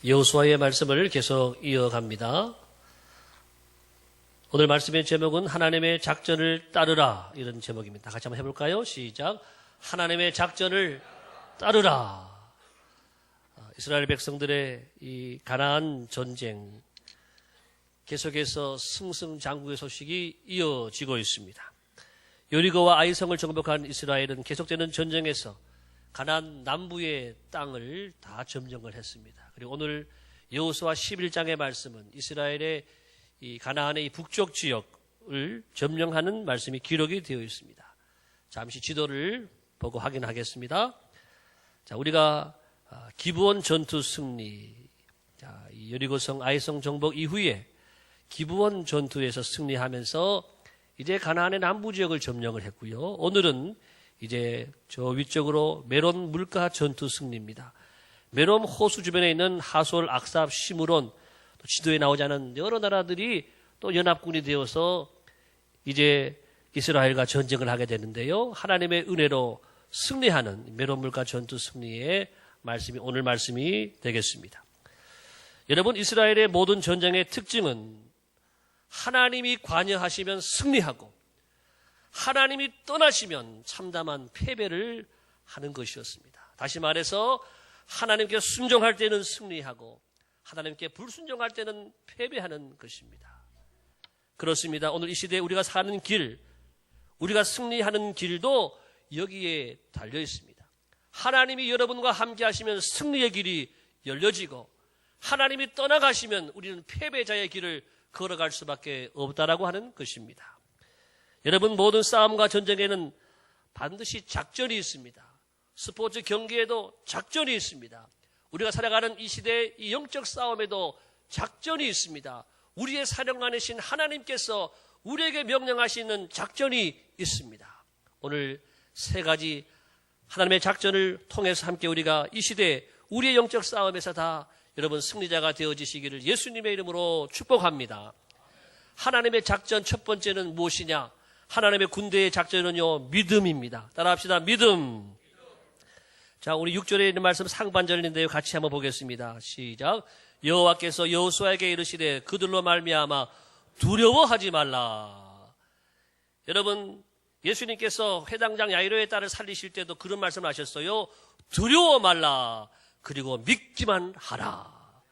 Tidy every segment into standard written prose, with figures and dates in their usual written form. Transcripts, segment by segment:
여호수아의 말씀을 계속 이어갑니다. 오늘 말씀의 제목은 하나님의 작전을 따르라, 이런 제목입니다. 같이 한번 해볼까요? 시작. 하나님의 작전을 따르라. 이스라엘 백성들의 이 가나안 전쟁 계속해서 승승장구의 소식이 이어지고 있습니다. 여리고와 아이성을 정복한 이스라엘은 계속되는 전쟁에서 가나안 남부의 땅을 다 점령을 했습니다. 그리고 오늘 여호수아 11장의 말씀은 이스라엘의 이 가나안의 이 북쪽 지역을 점령하는 말씀이 기록이 되어 있습니다. 잠시 지도를 보고 확인하겠습니다. 자, 우리가 기브온 전투 승리, 이 여리고성 아이성 정복 이후에 기브온 전투에서 승리하면서 이제 가나안의 남부 지역을 점령을 했고요. 오늘은 이제 저 위쪽으로 메론 물가 전투 승리입니다. 메론 호수 주변에 있는 하솔, 악삽, 시므론, 또 지도에 나오지 않은 여러 나라들이 또 연합군이 되어서 이제 이스라엘과 전쟁을 하게 되는데요. 하나님의 은혜로 승리하는 메론 물가 전투 승리의 말씀이 오늘 말씀이 되겠습니다. 여러분, 이스라엘의 모든 전쟁의 특징은 하나님이 관여하시면 승리하고 하나님이 떠나시면 참담한 패배를 하는 것이었습니다. 다시 말해서 하나님께 순종할 때는 승리하고 하나님께 불순종할 때는 패배하는 것입니다. 그렇습니다. 오늘 이 시대에 우리가 사는 길, 우리가 승리하는 길도 여기에 달려 있습니다. 하나님이 여러분과 함께 하시면 승리의 길이 열려지고 하나님이 떠나가시면 우리는 패배자의 길을 걸어갈 수밖에 없다라고 하는 것입니다. 여러분, 모든 싸움과 전쟁에는 반드시 작전이 있습니다. 스포츠 경기에도 작전이 있습니다. 우리가 살아가는 이 시대의 이 영적 싸움에도 작전이 있습니다. 우리의 사령관이신 하나님께서 우리에게 명령하시는 작전이 있습니다. 오늘 세 가지 하나님의 작전을 통해서 함께 우리가 이 시대에 우리의 영적 싸움에서 다 여러분 승리자가 되어지시기를 예수님의 이름으로 축복합니다. 하나님의 작전 첫 번째는 무엇이냐? 하나님의 군대의 작전은요, 믿음입니다. 따라합시다. 믿음. 자, 우리 6절에 있는 말씀 상반절인데요. 같이 한번 보겠습니다. 시작. 여호와께서 여호수아에게 이르시되 그들로 말미암아 두려워하지 말라. 여러분, 예수님께서 회당장 야이로의 딸을 살리실 때도 그런 말씀을 하셨어요. 두려워 말라. 그리고 믿기만 하라.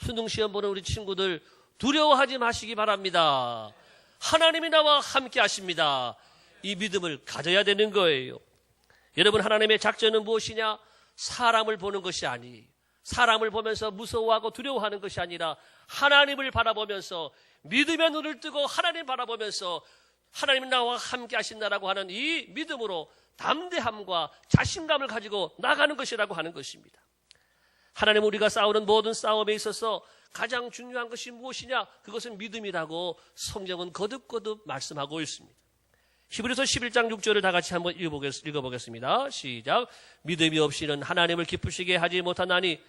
수능시험 보는 우리 친구들 두려워하지 마시기 바랍니다. 하나님이 나와 함께 하십니다. 이 믿음을 가져야 되는 거예요. 여러분, 하나님의 작전은 무엇이냐? 사람을 보는 것이 아니, 사람을 보면서 무서워하고 두려워하는 것이 아니라 하나님을 바라보면서 믿음의 눈을 뜨고 하나님 바라보면서 하나님 나와 함께 하신다라고 하는 이 믿음으로 담대함과 자신감을 가지고 나가는 것이라고 하는 것입니다. 하나님, 우리가 싸우는 모든 싸움에 있어서 가장 중요한 것이 무엇이냐? 그것은 믿음이라고 성경은 거듭거듭 말씀하고 있습니다. 히브리서 11장 6절을 다 같이 한번 읽어보겠습니다. 시작. 믿음이 없이는 하나님을 기쁘시게 하지 못하나니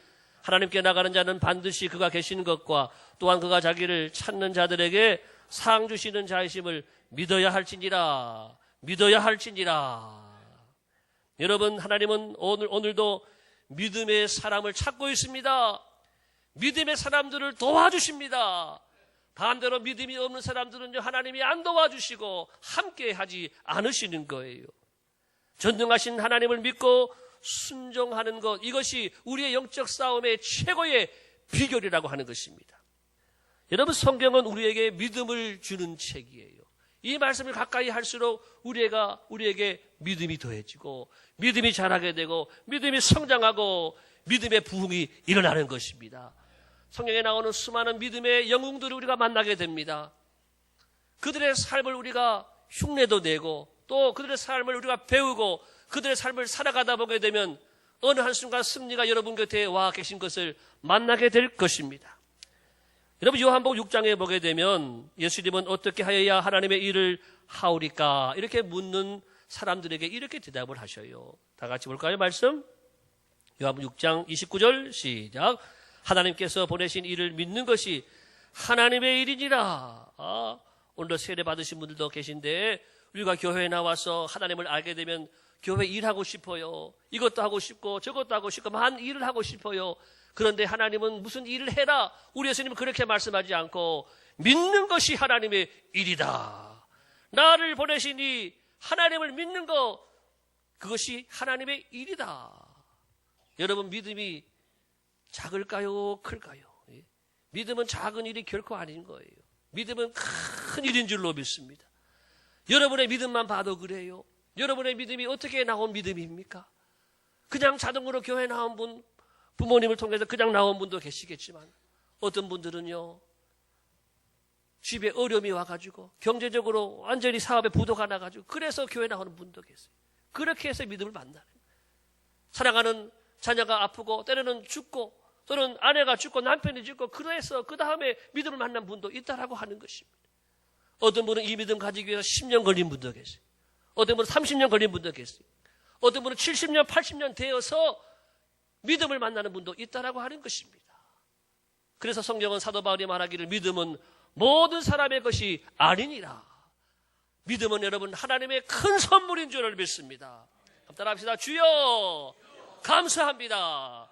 하나님께 나가는 자는 반드시 그가 계신 것과 또한 그가 자기를 찾는 자들에게 상 주시는 자이심을 믿어야 할지니라. 믿어야 할지니라. 여러분, 하나님은 오늘도 믿음의 사람을 찾고 있습니다. 믿음의 사람들을 도와주십니다. 반대로 믿음이 없는 사람들은요, 하나님이 안 도와주시고 함께 하지 않으시는 거예요. 전능하신 하나님을 믿고 순종하는 것, 이것이 우리의 영적 싸움의 최고의 비결이라고 하는 것입니다. 여러분, 성경은 우리에게 믿음을 주는 책이에요. 이 말씀을 가까이 할수록 우리에게 믿음이 더해지고 믿음이 자라게 되고 믿음이 성장하고 믿음의 부흥이 일어나는 것입니다. 성경에 나오는 수많은 믿음의 영웅들을 우리가 만나게 됩니다. 그들의 삶을 우리가 흉내도 내고 또 그들의 삶을 우리가 배우고 그들의 삶을 살아가다 보게 되면 어느 한순간 승리가 여러분 곁에 와 계신 것을 만나게 될 것입니다. 여러분, 요한복음 6장에 보게 되면 예수님은 어떻게 하여야 하나님의 일을 하오리까? 이렇게 묻는 사람들에게 이렇게 대답을 하셔요. 다 같이 볼까요? 말씀? 요한복음 6장 29절 시작. 하나님께서 보내신 일을 믿는 것이 하나님의 일이니라. 오늘도 세례 받으신 분들도 계신데 우리가 교회에 나와서 하나님을 알게 되면 교회 일하고 싶어요. 이것도 하고 싶고 저것도 하고 싶고 많은 일을 하고 싶어요. 그런데 하나님은 무슨 일을 해라, 우리 예수님은 그렇게 말씀하지 않고 믿는 것이 하나님의 일이다. 나를 보내시니 하나님을 믿는 것, 그것이 하나님의 일이다. 여러분, 믿음이 작을까요, 클까요? 믿음은 작은 일이 결코 아닌 거예요. 믿음은 큰 일인 줄로 믿습니다. 여러분의 믿음만 봐도 그래요. 여러분의 믿음이 어떻게 나온 믿음입니까? 그냥 자동으로 교회 나온 분, 부모님을 통해서 그냥 나온 분도 계시겠지만, 어떤 분들은요, 집에 어려움이 와가지고 경제적으로 완전히 사업에 부도가 나가지고 그래서 교회 나오는 분도 계세요. 그렇게 해서 믿음을 만나는 거예요. 사랑하는 자녀가 아프고 때로는 죽고 또는 아내가 죽고 남편이 죽고 그래서 그 다음에 믿음을 만난 분도 있다라고 하는 것입니다. 어떤 분은 이 믿음 가지기 위해서 10년 걸린 분도 계세요. 어떤 분은 30년 걸린 분도 계세요. 어떤 분은 70년, 80년 되어서 믿음을 만나는 분도 있다라고 하는 것입니다. 그래서 성경은 사도 바울이 말하기를 믿음은 모든 사람의 것이 아니니라. 믿음은 여러분 하나님의 큰 선물인 줄을 믿습니다. 따라합시다. 주여 감사합니다.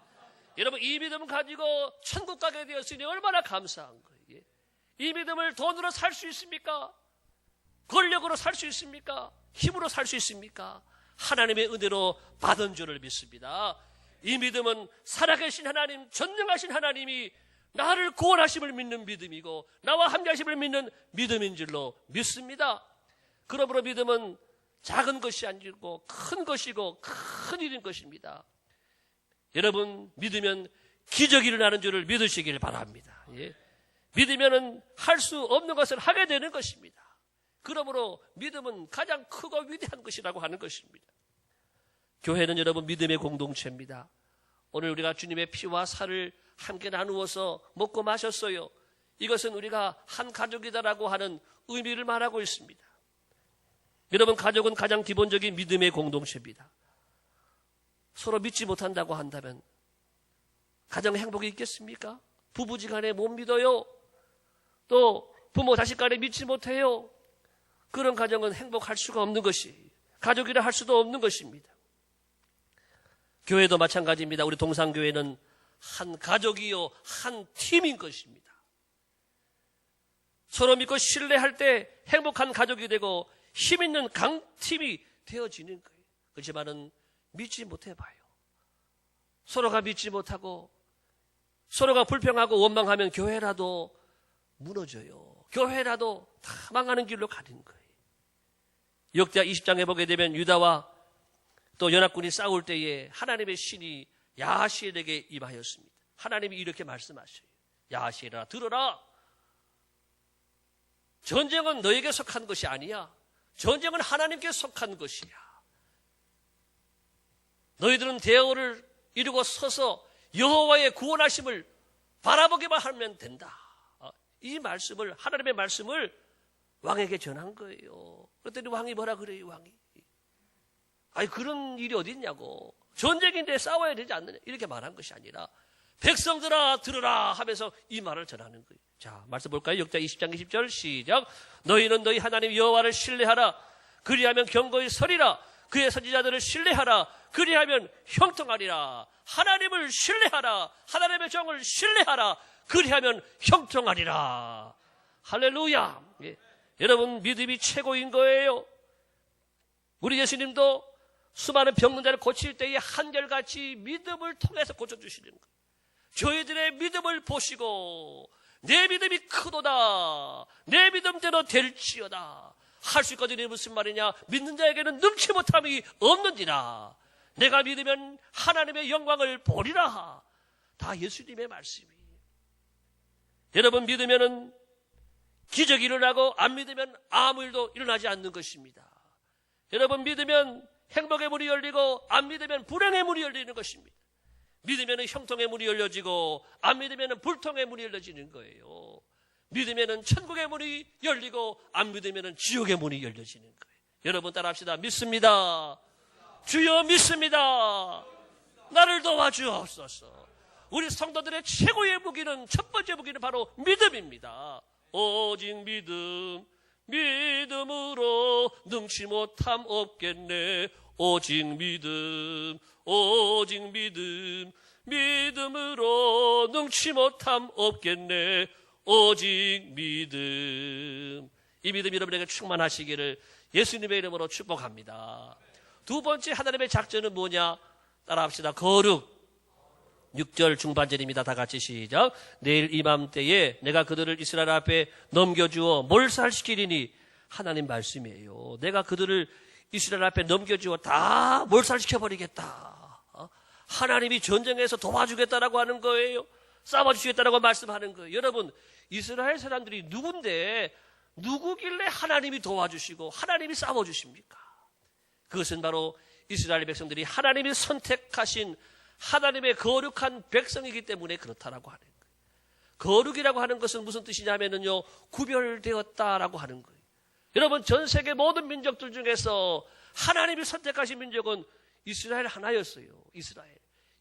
여러분, 이 믿음 가지고 천국 가게 되었으니 얼마나 감사한 거예요. 이 믿음을 돈으로 살 수 있습니까? 권력으로 살 수 있습니까? 힘으로 살 수 있습니까? 하나님의 은혜로 받은 줄을 믿습니다. 이 믿음은 살아계신 하나님, 전능하신 하나님이 나를 구원하심을 믿는 믿음이고 나와 함께하심을 믿는 믿음인 줄로 믿습니다. 그러므로 믿음은 작은 것이 아니고 큰 것이고 큰 일인 것입니다. 여러분, 믿으면 기적이 일어나는 줄을 믿으시길 바랍니다. 예. 믿으면 할 수 없는 것을 하게 되는 것입니다. 그러므로 믿음은 가장 크고 위대한 것이라고 하는 것입니다. 교회는 여러분 믿음의 공동체입니다. 오늘 우리가 주님의 피와 살을 함께 나누어서 먹고 마셨어요. 이것은 우리가 한 가족이다라고 하는 의미를 말하고 있습니다. 여러분, 가족은 가장 기본적인 믿음의 공동체입니다. 서로 믿지 못한다고 한다면 가정 행복이 있겠습니까? 부부지간에 못 믿어요. 또 부모 자식간에 믿지 못해요. 그런 가정은 행복할 수가 없는 것이, 가족이라 할 수도 없는 것입니다. 교회도 마찬가지입니다. 우리 동산교회는 한 가족이요, 한 팀인 것입니다. 서로 믿고 신뢰할 때 행복한 가족이 되고 힘 있는 강팀이 되어지는 거예요. 그렇지만은 믿지 못해봐요. 서로가 믿지 못하고 서로가 불평하고 원망하면 교회라도 무너져요. 교회라도 다 망하는 길로 가는 거예요. 역대하 20장에 보게 되면 유다와 또 연합군이 싸울 때에 하나님의 신이 야하시엘에게 임하였습니다. 하나님이 이렇게 말씀하셔요. 야하시엘아, 들어라. 전쟁은 너에게 속한 것이 아니야. 전쟁은 하나님께 속한 것이야. 너희들은 대오를 이루고 서서 여호와의 구원하심을 바라보기만 하면 된다. 이 말씀을, 하나님의 말씀을 왕에게 전한 거예요. 그랬더니 왕이 뭐라 그래요, 왕이? 아니, 그런 일이 어디 있냐고. 전쟁인데 싸워야 되지 않느냐. 이렇게 말한 것이 아니라 백성들아 들으라 하면서 이 말을 전하는 거예요. 자, 말씀 볼까요? 역대하 20장 20절 시작. 너희는 너희 하나님 여호와를 신뢰하라. 그리하면 경고히 서리라. 그의 선지자들을 신뢰하라. 그리하면 형통하리라. 하나님을 신뢰하라. 하나님의 정을 신뢰하라. 그리하면 형통하리라. 할렐루야. 예. 여러분, 믿음이 최고인 거예요. 우리 예수님도 수많은 병든 자를 고칠 때에 한결같이 믿음을 통해서 고쳐주시는 거예요. 저희들의 믿음을 보시고 내 믿음이 크도다, 내 믿음대로 될지어다. 할 수 있거든요. 무슨 말이냐? 믿는 자에게는 능치 못함이 없는지라. 내가 믿으면 하나님의 영광을 보리라. 다 예수님의 말씀이에요. 여러분, 믿으면은 기적이 일어나고 안 믿으면 아무 일도 일어나지 않는 것입니다. 여러분, 믿으면 행복의 문이 열리고 안 믿으면 불행의 문이 열리는 것입니다. 믿으면 형통의 문이 열려지고 안 믿으면 불통의 문이 열려지는 거예요. 믿으면 천국의 문이 열리고 안 믿으면 지옥의 문이 열려지는 거예요. 여러분 따라합시다. 믿습니다. 주여 믿습니다. 나를 도와주옵소서. 우리 성도들의 최고의 무기는, 첫 번째 무기는 바로 믿음입니다. 오직 믿음, 믿음으로 능치 못함 없겠네. 오직 믿음, 오직 믿음, 믿음으로 능치 못함 없겠네. 오직 믿음. 이 믿음 여러분에게 충만하시기를 예수님의 이름으로 축복합니다. 두 번째 하나님의 작전은 뭐냐? 따라합시다. 거룩. 6절 중반절입니다. 다 같이 시작. 내일 이맘때에 내가 그들을 이스라엘 앞에 넘겨주어 몰살시키리니. 하나님 말씀이에요. 내가 그들을 이스라엘 앞에 넘겨주어 다 몰살시켜버리겠다. 하나님이 전쟁에서 도와주겠다라고 하는 거예요. 싸워주시겠다라고 말씀하는 거예요. 여러분, 이스라엘 사람들이 누군데 누구길래 하나님이 도와주시고 하나님이 싸워주십니까? 그것은 바로 이스라엘 백성들이 하나님이 선택하신 하나님의 거룩한 백성이기 때문에 그렇다라고 하는 거예요. 거룩이라고 하는 것은 무슨 뜻이냐면요, 구별되었다라고 하는 거예요. 여러분, 전 세계 모든 민족들 중에서 하나님이 선택하신 민족은 이스라엘 하나였어요.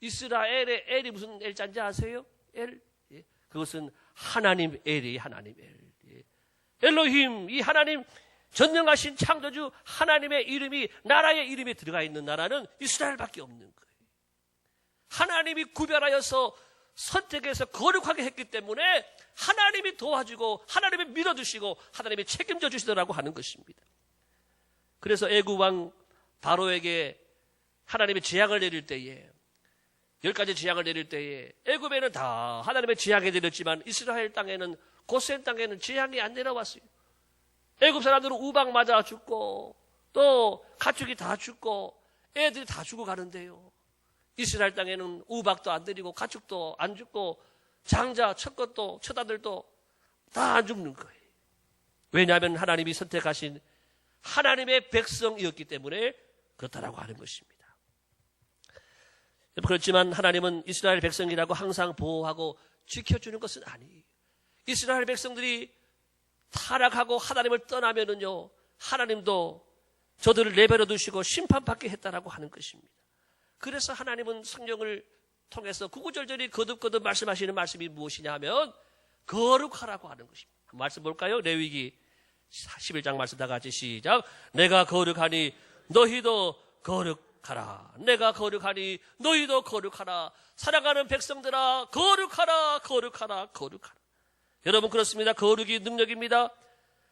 이스라엘의 엘이 무슨 엘자인지 아세요? 엘. 예. 그것은 하나님 엘이 하나님 엘. 예. 엘로힘, 이 하나님 전능하신 창조주 하나님의 이름이, 나라의 이름이 들어가 있는 나라는 이스라엘밖에 없는 거예요. 하나님이 구별하여서 선택해서 거룩하게 했기 때문에 하나님이 도와주고 하나님이 밀어주시고 하나님이 책임져 주시더라고 하는 것입니다. 그래서 애굽 왕 바로에게 하나님의 재앙을 내릴 때에, 10가지 재앙을 내릴 때에 애굽에는 다 하나님의 재앙이 내렸지만 이스라엘 땅에는, 고센 땅에는 재앙이 안 내려왔어요. 애굽 사람들은 우박 맞아 죽고 또 가축이 다 죽고 애들이 다 죽어가는데요, 이스라엘 땅에는 우박도 안 들이고 가축도 안 죽고 장자, 첫 아들도 다 안 죽는 거예요. 왜냐하면 하나님이 선택하신 하나님의 백성이었기 때문에 그렇다라고 하는 것입니다. 그렇지만 하나님은 이스라엘 백성이라고 항상 보호하고 지켜주는 것은 아니에요. 이스라엘 백성들이 타락하고 하나님을 떠나면은요, 하나님도 저들을 내버려 두시고 심판받게 했다라고 하는 것입니다. 그래서 하나님은 성령을 통해서 구구절절히 거듭거듭 말씀하시는 말씀이 무엇이냐 하면 거룩하라고 하는 것입니다. 한 말씀 볼까요? 레위기 11장 말씀 다 같이 시작. 내가 거룩하니 너희도 거룩하라. 내가 거룩하니 너희도 거룩하라. 사랑하는 백성들아, 거룩하라, 거룩하라, 거룩하라. 여러분, 그렇습니다. 거룩이 능력입니다.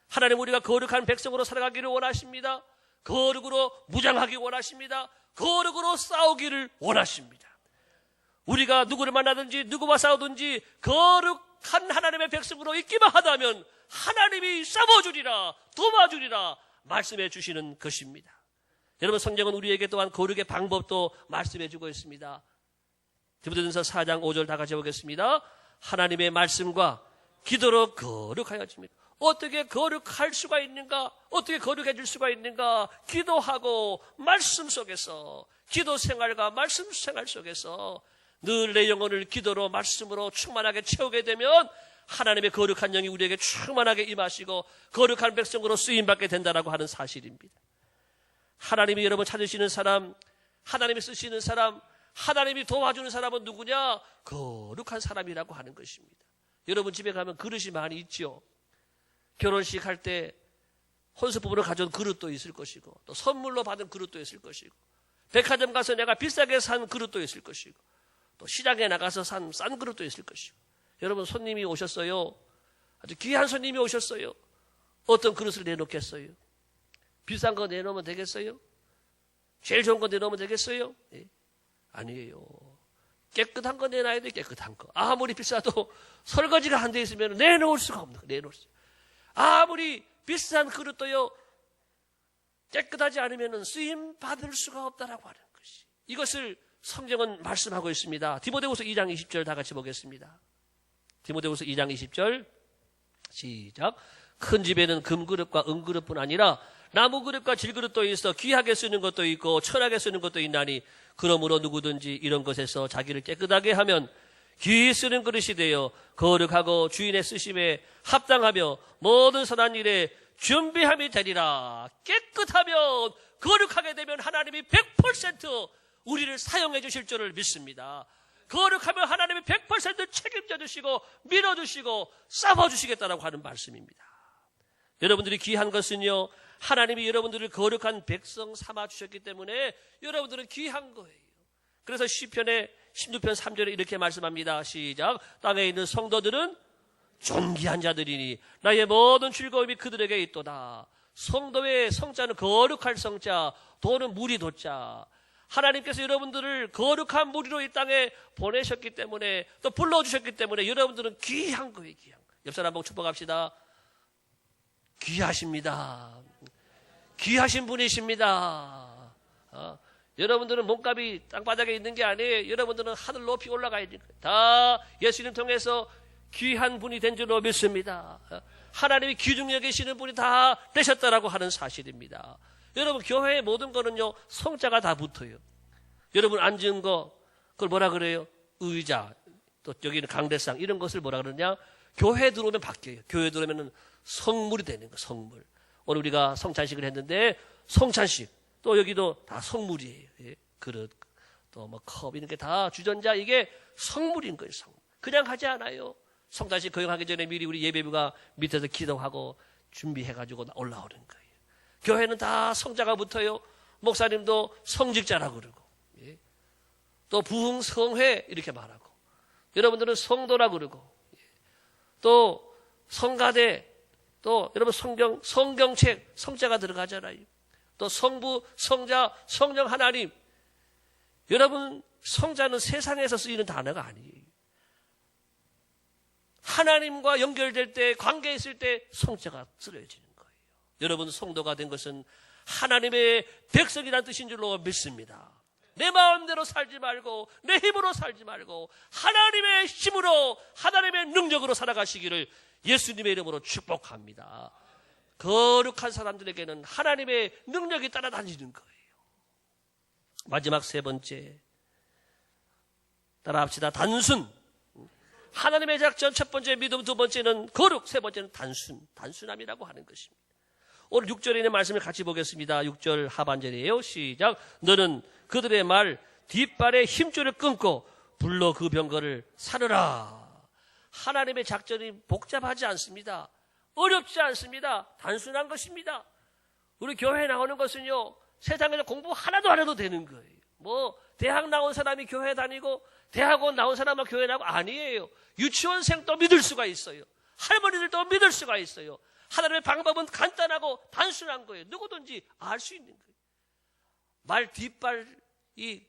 하나님, 우리가 거룩한 백성으로 살아가기를 원하십니다. 거룩으로 무장하기 원하십니다. 거룩으로 싸우기를 원하십니다. 우리가 누구를 만나든지 누구와 싸우든지 거룩한 하나님의 백성으로 있기만 하다면 하나님이 싸워주리라, 도와주리라 말씀해 주시는 것입니다. 여러분, 성경은 우리에게 또한 거룩의 방법도 말씀해 주고 있습니다. 디모데전서 4장 5절 다 같이 보겠습니다. 하나님의 말씀과 기도로 거룩하여 줍니다. 어떻게 거룩할 수가 있는가? 어떻게 거룩해질 수가 있는가? 기도하고 말씀 속에서, 기도 생활과 말씀 생활 속에서 늘 내 영혼을 기도로 말씀으로 충만하게 채우게 되면 하나님의 거룩한 영이 우리에게 충만하게 임하시고 거룩한 백성으로 쓰임받게 된다라고 하는 사실입니다. 하나님이 여러분 찾으시는 사람, 하나님이 쓰시는 사람, 하나님이 도와주는 사람은 누구냐? 거룩한 사람이라고 하는 것입니다. 여러분 집에 가면 그릇이 많이 있죠. 결혼식 할 때 혼수부부를 가져온 그릇도 있을 것이고, 또 선물로 받은 그릇도 있을 것이고, 백화점 가서 내가 비싸게 산 그릇도 있을 것이고, 또 시장에 나가서 산 싼 그릇도 있을 것이고. 여러분, 손님이 오셨어요. 아주 귀한 손님이 오셨어요. 어떤 그릇을 내놓겠어요? 비싼 거 내놓으면 되겠어요? 제일 좋은 거 내놓으면 되겠어요? 네. 아니에요. 깨끗한 거 내놔야 돼. 깨끗한 거. 아무리 비싸도 설거지가 안 돼 있으면 내놓을 수가 없는 거. 내놓을 수. 아무리 비싼 그릇도요, 깨끗하지 않으면 쓰임 받을 수가 없다라고 하는 것이, 이것을 성경은 말씀하고 있습니다. 디모데후서 2장 20절 다 같이 보겠습니다. 디모데후서 2장 20절 시작. 큰 집에는 금그릇과 은그릇뿐 아니라 나무그릇과 질그릇도 있어 귀하게 쓰는 것도 있고 천하게 쓰는 것도 있나니, 그러므로 누구든지 이런 것에서 자기를 깨끗하게 하면 귀히 쓰는 그릇이 되어 거룩하고 주인의 쓰심에 합당하며 모든 선한 일에 준비함이 되리라. 깨끗하면, 거룩하게 되면 하나님이 100% 우리를 사용해 주실 줄을 믿습니다. 거룩하면 하나님이 100% 책임져 주시고 밀어주시고 싸워주시겠다라고 하는 말씀입니다. 여러분들이 귀한 것은요, 하나님이 여러분들을 거룩한 백성 삼아 주셨기 때문에 여러분들은 귀한 거예요. 그래서 시편의 16편 3절에 이렇게 말씀합니다. 시작. 땅에 있는 성도들은 존귀한 자들이니 나의 모든 즐거움이 그들에게 있도다. 성도의 성자는 거룩할 성자, 도는 무리 도자. 하나님께서 여러분들을 거룩한 무리로 이 땅에 보내셨기 때문에, 또 불러주셨기 때문에 여러분들은 귀한 거예요. 귀한. 옆 사람 보고 축복합시다. 귀하십니다. 귀하신 분이십니다. 여러분들은 몸값이 땅바닥에 있는 게 아니에요. 여러분들은 하늘 높이 올라가야 돼요. 다 예수님 통해서 귀한 분이 된 줄로 믿습니다. 하나님이 귀중히 여기시는 분이 다 되셨다라고 하는 사실입니다. 여러분, 교회의 모든 거는요, 성자가 다 붙어요. 여러분 앉은 거, 그걸 뭐라 그래요? 의자, 또 여기는 강대상, 이런 것을 뭐라 그러냐? 교회 들어오면 바뀌어요. 교회 들어오면 성물이 되는 거, 성물. 오늘 우리가 성찬식을 했는데, 성찬식, 또 여기도 다 성물이에요. 예? 그릇, 또 뭐 컵, 이런 게 다 주전자, 이게 성물인 거예요, 성물. 그냥 하지 않아요. 성찬식 거행하기 전에 미리 우리 예배부가 밑에서 기도하고 준비해가지고 올라오는 거예요. 교회는 다 성자가 붙어요. 목사님도 성직자라고 그러고, 예. 또 부흥성회 이렇게 말하고, 여러분들은 성도라고 그러고, 예. 또 성가대, 또 여러분 성경책, 성자가 들어가잖아요. 또 성부, 성자, 성령 하나님. 여러분, 성자는 세상에서 쓰이는 단어가 아니에요. 하나님과 연결될 때, 관계에 있을 때 성자가 쓰여지는 거예요. 여러분, 성도가 된 것은 하나님의 백성이라는 뜻인 줄로 믿습니다. 내 마음대로 살지 말고, 내 힘으로 살지 말고, 하나님의 힘으로, 하나님의 능력으로 살아가시기를 예수님의 이름으로 축복합니다. 거룩한 사람들에게는 하나님의 능력이 따라다니는 거예요. 마지막 세 번째, 따라합시다. 단순. 하나님의 작전, 첫 번째 믿음, 두 번째는 거룩, 세 번째는 단순함이라고 하는 것입니다. 오늘 6절에 있는 말씀을 같이 보겠습니다. 6절 하반절이에요. 시작. 너는 그들의 말 뒷발에 힘줄을 끊고 불러 그 병거를 사르라. 하나님의 작전이 복잡하지 않습니다. 어렵지 않습니다. 단순한 것입니다. 우리 교회에 나오는 것은요, 세상에서 공부 하나도 안 해도 되는 거예요. 뭐 대학 나온 사람이 교회 다니고 대학원 나온 사람은 교회 나오고 아니에요. 유치원생도 믿을 수가 있어요. 할머니들도 믿을 수가 있어요. 하나님의 방법은 간단하고 단순한 거예요. 누구든지 알 수 있는 거예요. 말 뒷발, 이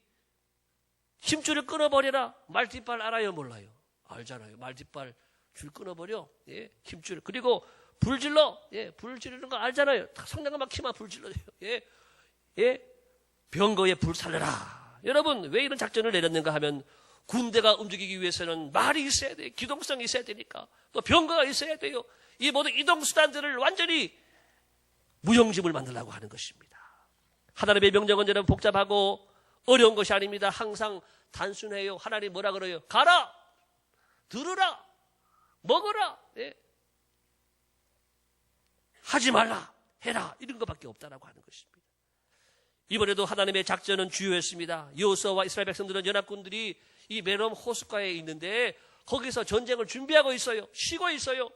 힘줄을 끊어버려라. 말 뒷발 알아요, 몰라요? 알잖아요. 말 뒷발 줄 끊어버려. 예, 힘줄. 그리고 불 질러. 예, 불 지르는 거 알잖아요. 성령을 막 키면 불 질러요. 예, 예, 병거에 불 살려라. 여러분, 왜 이런 작전을 내렸는가 하면 군대가 움직이기 위해서는 말이 있어야 돼요. 기동성이 있어야 되니까. 또 병거가 있어야 돼요. 이 모든 이동수단들을 완전히 무용지물 만들려고 하는 것입니다. 하나님의 명령은 여러분 복잡하고 어려운 것이 아닙니다. 항상 단순해요. 하나님 뭐라 그래요? 가라! 들으라! 먹어라! 예. 하지 말라! 해라! 이런 것밖에 없다라고 하는 것입니다. 이번에도 하나님의 작전은 주요했습니다. 여호수아와 이스라엘 백성들은 연합군들이 이 메rom 호숫가에 있는데 거기서 전쟁을 준비하고 있어요. 쉬고 있어요.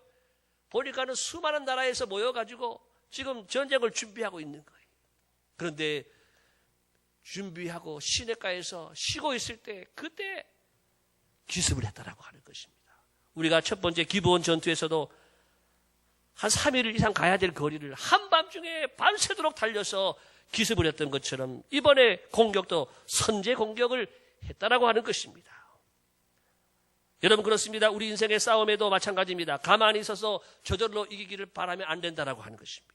보니까는 수많은 나라에서 모여가지고 지금 전쟁을 준비하고 있는 거예요. 그런데 준비하고 시냇가에서 쉬고 있을 때 그때 기습을 했다라고 하는 것입니다. 우리가 첫 번째 기브온 전투에서도 한 3일 이상 가야 될 거리를 한밤중에 밤새도록 달려서 기습을 했던 것처럼 이번에 공격도 선제 공격을 했다라고 하는 것입니다. 여러분, 그렇습니다. 우리 인생의 싸움에도 마찬가지입니다. 가만히 있어서 저절로 이기기를 바라면 안 된다라고 하는 것입니다.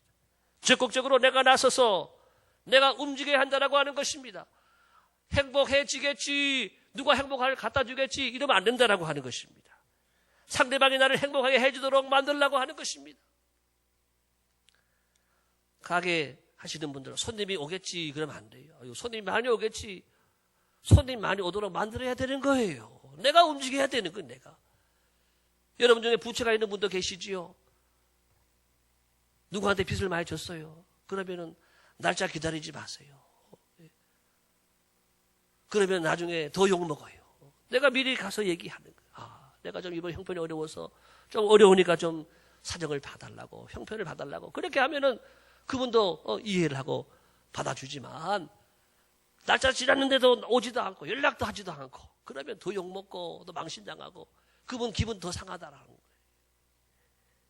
적극적으로 내가 나서서 내가 움직여야 한다라고 하는 것입니다. 행복해지겠지, 누가 행복을 갖다 주겠지, 이러면 안 된다라고 하는 것입니다. 상대방이 나를 행복하게 해주도록 만들려고 하는 것입니다. 가게 하시는 분들은 손님이 오겠지 그러면 안 돼요. 손님이 많이 오겠지. 손님이 많이 오도록 만들어야 되는 거예요. 내가 움직여야 되는 거예요. 내가. 여러분 중에 부채가 있는 분도 계시지요. 누구한테 빚을 많이 졌어요. 그러면은 날짜 기다리지 마세요. 그러면 나중에 더 욕먹어요. 내가 미리 가서 얘기하는 거예요. 아, 내가 좀 이번 형편이 어려워서 좀 어려우니까 좀 사정을 봐달라고, 형편을 봐달라고. 그렇게 하면은 그분도 이해를 하고 받아주지만 날짜 지났는데도 오지도 않고 연락도 하지도 않고 그러면 더 욕먹고 또 망신당하고 그분 기분 더 상하다라는 거예요.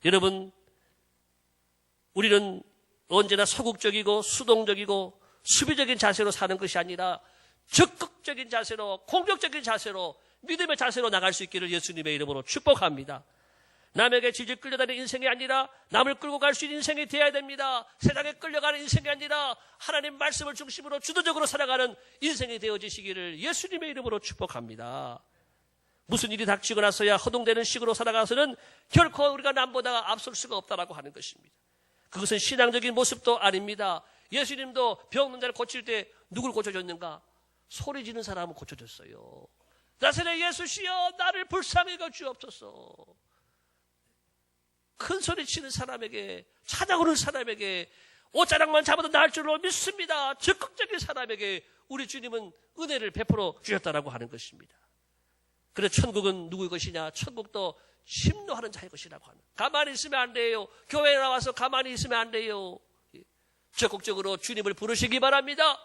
여러분, 우리는 언제나 소극적이고 수동적이고 수비적인 자세로 사는 것이 아니라 적극적인 자세로, 공격적인 자세로, 믿음의 자세로 나갈 수 있기를 예수님의 이름으로 축복합니다. 남에게 질질 끌려다니는 인생이 아니라 남을 끌고 갈 수 있는 인생이 되어야 됩니다. 세상에 끌려가는 인생이 아니라 하나님 말씀을 중심으로 주도적으로 살아가는 인생이 되어지시기를 예수님의 이름으로 축복합니다. 무슨 일이 닥치고 나서야 허둥대는 식으로 살아가서는 결코 우리가 남보다 앞설 수가 없다라고 하는 것입니다. 그것은 신앙적인 모습도 아닙니다. 예수님도 병 없는 자를 고칠 때 누굴 고쳐줬는가? 소리 지는 사람은 고쳐줬어요. 나사렛 예수시여 나를 불쌍히 여겨 주옵소서. 큰 소리 치는 사람에게, 찾아오는 사람에게, 옷자락만 잡아도 나을 줄로 믿습니다. 적극적인 사람에게 우리 주님은 은혜를 베풀어 주셨다라고 하는 것입니다. 그래 천국은 누구의 것이냐? 천국도 침노하는 자의 것이라고 하는. 가만히 있으면 안 돼요. 교회에 나와서 가만히 있으면 안 돼요. 적극적으로 주님을 부르시기 바랍니다.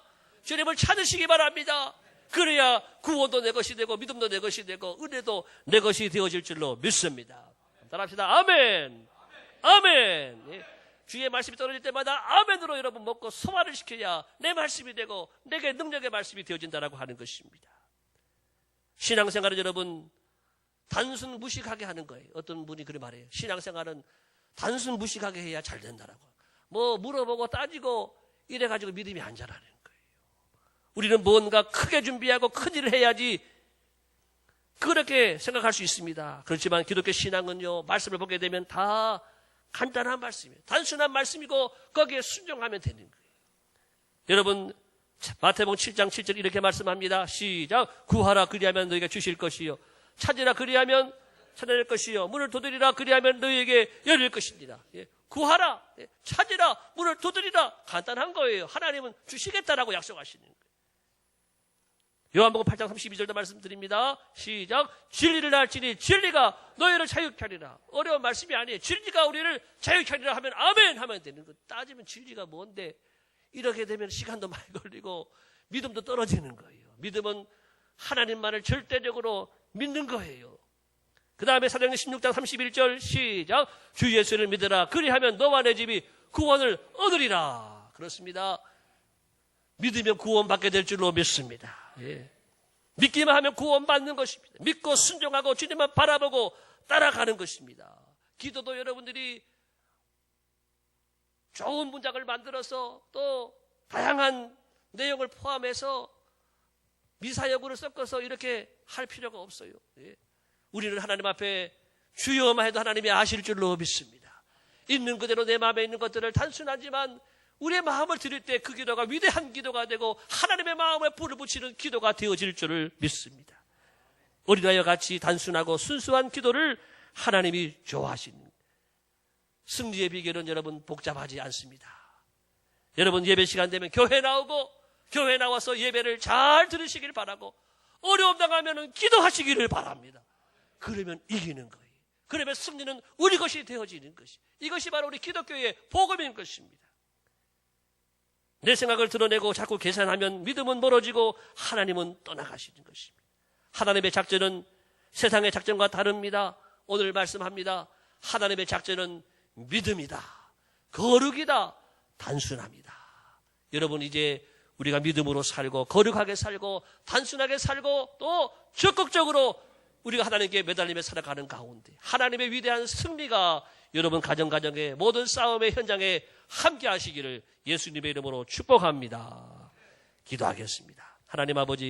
주님을 찾으시기 바랍니다. 그래야 구원도 내 것이 되고 믿음도 내 것이 되고 은혜도 내 것이 되어질 줄로 믿습니다. 따라합시다. 아멘. 아멘. 예. 주의 말씀이 떨어질 때마다 아멘으로 여러분 먹고 소화를 시켜야 내 말씀이 되고 내게 능력의 말씀이 되어진다라고 하는 것입니다. 신앙생활은 여러분 단순 무식하게 하는 거예요. 어떤 분이 그렇게 말해요. 신앙생활은 단순 무식하게 해야 잘 된다라고. 뭐 물어보고 따지고 이래가지고 믿음이 안 자라는 거예요. 우리는 뭔가 크게 준비하고 큰 일을 해야지 그렇게 생각할 수 있습니다. 그렇지만 기독교 신앙은요, 말씀을 보게 되면 다 간단한 말씀이에요. 단순한 말씀이고 거기에 순종하면 되는 거예요. 여러분 마태복음 7장 7절 이렇게 말씀합니다. 시작. 구하라 그리하면 너희에게 주실 것이요 찾으라 그리하면 찾아낼 것이요 문을 두드리라 그리하면 너희에게 열릴 것입니다. 예. 구하라, 찾으라, 문을 두드리라. 간단한 거예요. 하나님은 주시겠다라고 약속하시는 거예요. 요한복음 8장 32절도 말씀드립니다. 시작. 진리를 알지니 진리가 너희를 자유케 하리라. 어려운 말씀이 아니에요. 진리가 우리를 자유케 하리라 하면 아멘 하면 되는 거예요. 따지면 진리가 뭔데 이렇게 되면 시간도 많이 걸리고 믿음도 떨어지는 거예요. 믿음은 하나님만을 절대적으로 믿는 거예요. 그 다음에 사도행전 16장 31절 시작. 주 예수를 믿으라. 그리하면 너와 내 집이 구원을 얻으리라. 그렇습니다. 믿으면 구원받게 될 줄로 믿습니다. 예. 믿기만 하면 구원받는 것입니다. 믿고 순종하고 주님만 바라보고 따라가는 것입니다. 기도도 여러분들이 좋은 문장을 만들어서 또 다양한 내용을 포함해서 미사여구를 섞어서 이렇게 할 필요가 없어요. 예. 우리는 하나님 앞에 주여만 해도 하나님이 아실 줄로 믿습니다. 있는 그대로 내 마음에 있는 것들을 단순하지만 우리의 마음을 드릴 때 그 기도가 위대한 기도가 되고 하나님의 마음에 불을 붙이는 기도가 되어질 줄을 믿습니다. 어린아이와 같이 단순하고 순수한 기도를 하나님이 좋아하시는 승리의 비결은 여러분 복잡하지 않습니다. 여러분 예배 시간 되면 교회 나오고 교회 나와서 예배를 잘 들으시길 바라고 어려움 당하면 기도하시기를 바랍니다. 그러면 이기는 거예요. 그러면 승리는 우리 것이 되어지는 것이. 이것이 바로 우리 기독교의 복음인 것입니다. 내 생각을 드러내고 자꾸 계산하면 믿음은 멀어지고 하나님은 떠나가시는 것입니다. 하나님의 작전은 세상의 작전과 다릅니다. 오늘 말씀합니다. 하나님의 작전은 믿음이다. 거룩이다. 단순합니다. 여러분 이제 우리가 믿음으로 살고 거룩하게 살고 단순하게 살고 또 적극적으로 우리가 하나님께 매달리며 살아가는 가운데 하나님의 위대한 승리가 여러분 가정의 모든 싸움의 현장에 함께 하시기를 예수님의 이름으로 축복합니다. 기도하겠습니다. 하나님 아버지